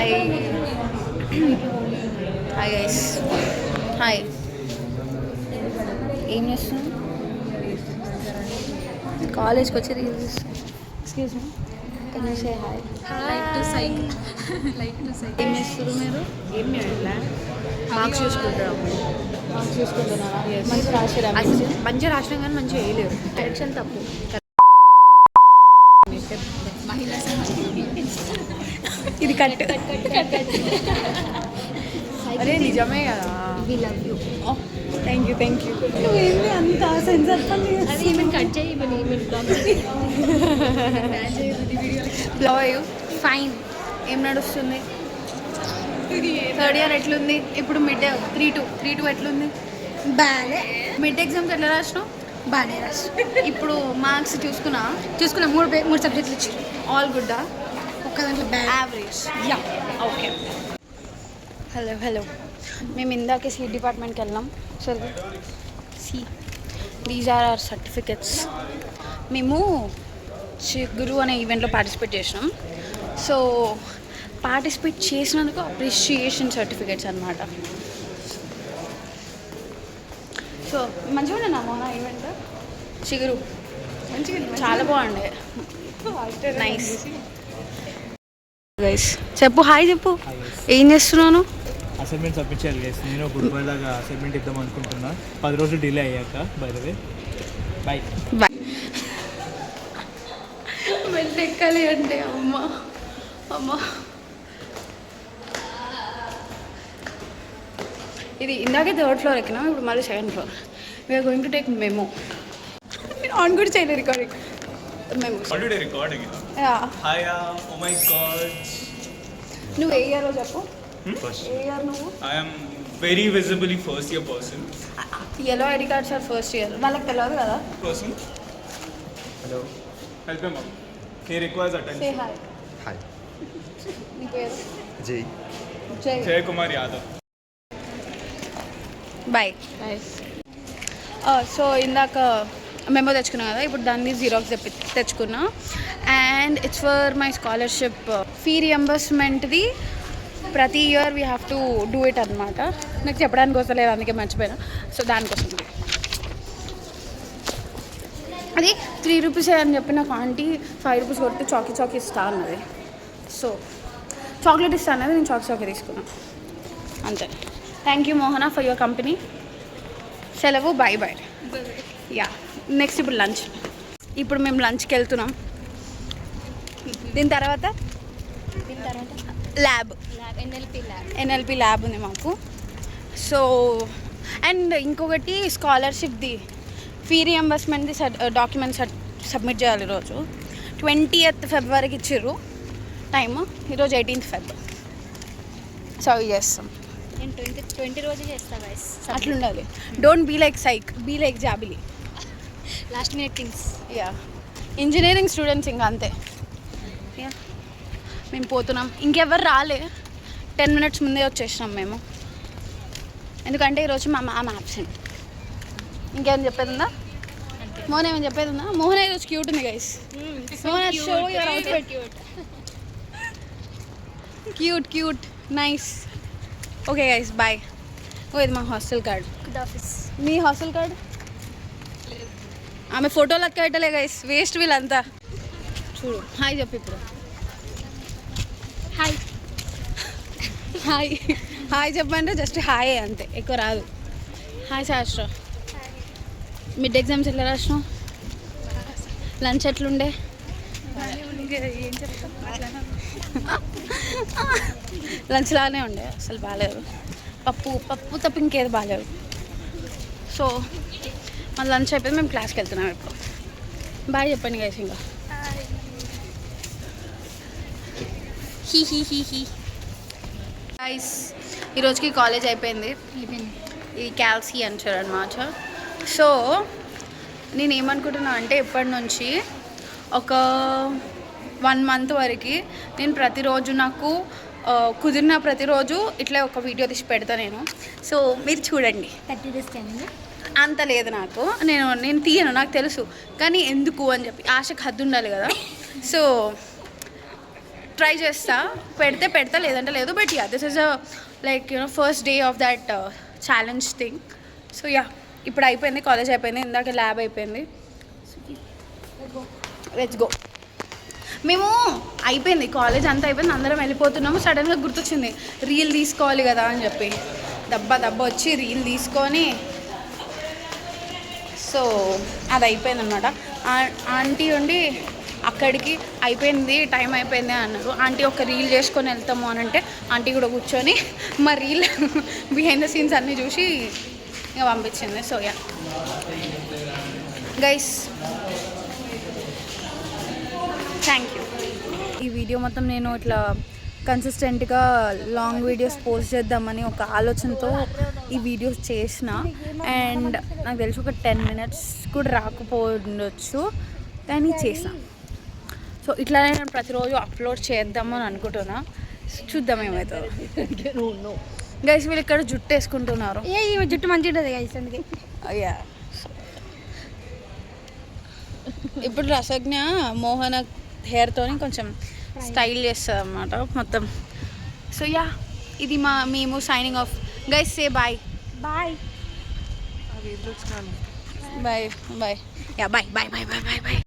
Hi hi guys hi. ఏం చేస్తున్నాం? కాలేజ్కి వచ్చి reels. Excuse me, can you say hi? ఏం చేస్తారు మీరు? ఏం చేయాలా? మార్క్స్ చూసుకుంటారా? మార్క్స్ చూసుకుంటున్నారా? మంచిగా రాసిరా? మంచిగా రాసినా కానీ మంచిగా వేయలేరు. కరెక్షన్ తప్పు. ఇది కట్. అరే నిజమే కదా. We love you. Thank you నువ్వేంటి అంత సెన్సర్ పని? అది ఈమెను కట్ చేయి, లవ్ యూ. ఫైన్. ఏం నడుస్తుంది? థర్డ్ ఇయర్ ఎట్లుంది? ఇప్పుడు మిడ్ 3-2 ఎట్లుంది? బాగా మిడ్ ఎగ్జామ్స్ ఎట్లా రాసినావు? బాగానే రాసు. ఇప్పుడు మార్క్స్ చూసుకున్నా? మూడు సబ్జెక్టులు ఇచ్చి ఆల్ గుడ్డా? ఒక్క దాంట్లో యావరేజ్? యా. ఓకే. హలో మేము ఇందాకే సీట్ డిపార్ట్మెంట్కి వెళ్ళాం. సరే దీస్ ఆర్ అవర్ సర్టిఫికెట్స్. మేము గురు అనే ఈవెంట్లో పార్టిసిపేట్ చేసినాం. సో పార్టిసిపేట్ చేసినందుకు అప్రిషియేషన్ సర్టిఫికెట్స్ అనమాట. సో మంచిగా ఉండే నా మోనా ఈవెంట్. చిగురు మంచిగా చాలా బాగుండే. Nice guys. చెప్పు హాయ్ చెప్పు. ఏం చేస్తున్నాను? అసైన్మెంట్ సబ్మిట్ చేయాలి గైస్. నేను గుడ్ లాగా అసైన్మెంట్ ఇద్దాం అనుకుంటున్నా. 10 రోజులు డిలే అయ్యాక. By the way bye. వెళ్ళెక్కాలి అంటే అమ్మ ఇది ఇందాకే 3rd ఫ్లోర్ ఎక్కినాం, ఇప్పుడు మళ్ళీ 2nd floor. We are going to take memo. నేను ఆన్ కూడా చేయలేదు recording. Memo already recording. Hi oh my god. నువ్వు ఏ ఇయర్ చెప్పు? ఫస్ట్ ఏ ఇయర్ నువ్వు? I am very visibly first year person. yellow ID cards are first year. వాళ్ళకి తెలియదు కదా. Hello help me mom. He requires say attention. Hi. Hi. నీ పేరు? జై. జయ కుమార్ యాదవ్. బాయ్. సో ఇందాక మెమో తెచ్చుకున్నా కదా, ఇప్పుడు దాన్ని జిరాక్స్ తెచ్చుకున్నా. And it's for my scholarship fee రియంబర్స్మెంట్ది. ప్రతి year we have to do it అనమాట. నాకు చెప్పడానికి వస్తలేదు, అందుకే మర్చిపోయినా. సో దానికోసం అది 3 రూపీసే అని చెప్పి నాకు ఆంటీ 5 రూపీస్ కొట్టి చాకీ ఇస్తా అన్నది. సో చాక్లెట్ ఇస్తా అన్నది, నేను చాకీ తీసుకున్నాను అంతే. Thank you Mohana for your company. సెలవు. బాయ్. యా. నెక్స్ట్ ఇప్పుడు లంచ్. ఇప్పుడు మేము లంచ్కి వెళ్తున్నాం. దీని తర్వాత ల్యాబ్, ఎన్ఎల్పి ల్యాబ్ ఉంది మాకు. సో అండ్ ఇంకొకటి స్కాలర్షిప్ది ఫీ రియంబర్స్మెంట్ది డాక్యుమెంట్స్ సబ్మిట్ చేయాలి. ఈరోజు 20th ఫిబ్రవరికి ఇచ్చిర్రు టైము. ఈరోజు 18th ఫెబ్. సో అవి చేస్తాం. నేను 20 రోజు చేస్తాను గైస్. అట్లుండాలి. Don't be like psych, be like Jabili. Last minute things. Yeah. Engineering students ఇంకా అంతే. యా. మేము పోతున్నాం. ఇంకెవరు రాలే. 10 minutes ముందే వచ్చేసినాం మేము. ఎందుకంటే ఈరోజు మా మ్యామ్ యాబ్సెంట్. ఇంకేం చెప్పేది ఉందా? మోహన్ ఏమైనా చెప్పేది ఉందా? మోహన్ ఈరోజు క్యూట్ ఉంది guys. Mohan show your outfit. Cute nice. Okay guys bye. ఓ ఇది మా హాస్టల్ కార్డ్. Good office. మీ హాస్టల్ కార్డ్? ఆమె ఫోటోలు అక్కడలే గైస్, వేస్ట్ వీళ్ళంతా. చూడు హాయ్ చెప్పు ఇప్పుడు. హాయ్ చెప్పంటే జస్ట్ హాయ్ అంతే, ఎక్కువ రాదు. హాయ్ శాస్త్ర. మిడ్ ఎగ్జామ్స్ ఎట్లా రాసినావు? లంచ్ ఎట్లుండే? ఏం చెప్తాం. లంచ్ లానే ఉండే, అసలు బాగాలేదు. పప్పు తప్ప ఇంకేది బాగాలేదు. సో మన లంచ్ అయిపోయింది, మేము క్లాస్కి వెళ్తున్నాం ఇప్పుడు. బాయ్ చెప్పండి గైస్. ఇంకా హీ గైస్, ఈరోజుకి కాలేజ్ అయిపోయింది. ఇది క్యాల్సీ అంటారు అనమాట. సో నేను ఏమనుకుంటున్నా అంటే ఇప్పటి నుంచి ఒక 1 month వరకు నేను ప్రతిరోజు నాకు కుదిరిన ప్రతిరోజు ఇట్లా ఒక వీడియో తీసి పెడతా నేను. సో మీరు చూడండి. 30 days ఛాలెంజ్ అంత లేదు నాకు, నేను తీయను, నాకు తెలుసు. కానీ ఎందుకు అని చెప్పి ఆశకు హద్దు ఉండాలి కదా. సో ట్రై చేస్తా, పెడతా లేదంటే లేదు. But yeah, this is a like first day of that challenge thing. So yeah, ఇప్పుడు అయిపోయింది, కాలేజ్ అయిపోయింది, ఇందాక ల్యాబ్ అయిపోయింది. Let's go. మేము అయిపోయింది, కాలేజ్ అంతా అయిపోయింది, అందరం వెళ్ళిపోతున్నాము. సడన్గా గుర్తొచ్చింది రీల్ తీసుకోవాలి కదా అని చెప్పి దబ్బా వచ్చి రీల్ తీసుకొని, సో అది అయిపోయింది అనమాట. ఆంటీ ఉండి అక్కడికి అయిపోయింది, టైం అయిపోయింది అన్నారు. ఆంటీ ఒక రీల్ చేసుకొని వెళ్తాము అని అంటే ఆంటీ కూడా కూర్చొని మా రీల్ బిహైండ్ ద సీన్స్ అన్నీ చూసి ఇంకా పంపించింది. So yeah guys, thank you. ఈ వీడియో మొత్తం నేను ఇట్లా కన్సిస్టెంట్గా లాంగ్ వీడియోస్ పోస్ట్ చేద్దామని ఒక ఆలోచనతో ఈ వీడియోస్ చేసిన. అండ్ నాకు తెలిసి ఒక 10 minutes కూడా రాకపోవచ్చు, కానీ చేసిన. సో ఇట్లానే నేను ప్రతిరోజు అప్లోడ్ చేద్దామని అనుకుంటున్నా. చూద్దాం ఏమవుతుందో. గైస్ వీళ్ళు ఇక్కడ జుట్టు వేసుకుంటున్నారు. జుట్టు మంచిగా ఉంటుంది గైస్, అందుకే. అయ్యా, ఇప్పుడు రసజ్ఞ మోహన హెయిర్తో కొంచెం స్టైల్ చేస్తుంది అన్నమాట మొత్తం. సో యా, ఇది మేము signing off. Guys say bye. Bye bye bye. Yeah bye bye bye bye bye bye.